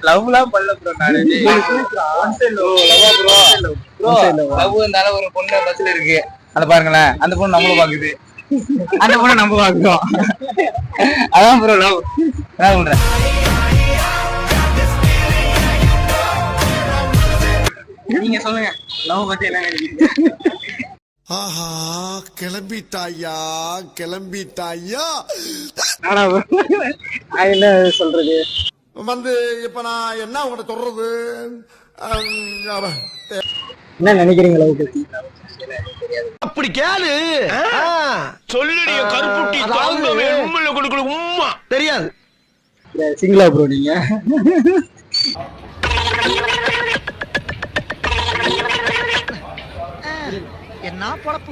லவ்லாம் பண்ணல ப்ரோ. நானு லவ் இருந்தாலும் ஒரு பொண்ணு பஸ்ல இருக்கு, அத பாருங்களேன். அந்த பொண்ணு நம்மள பாக்குது, அந்த பொண்ணு நம்ம பாக்குறோம். அதான் ப்ரோ லவ். என்ன சொல்றேன்? நீங்க சொல்லுங்க, லவ் பத்தி என்ன நினைக்கிறீங்க? ஆஹா, கிளம்பிட்டாயா கிளம்பிட்டாயா. என்ன சொல்றது இப்ப நான் என்ன உங்கள்ட்ட சொல்றது? என்ன நினைக்கிறீங்க லவ் பத்தி? அப்படி கேளு. சொல்லுடைய கருப்புட்டி தாங்கவே உண்மையில கொடுக்கல உம்மா தெரியாது. சிங்கிளா ப்ரோ நீங்க? என்ன பொழப்பு.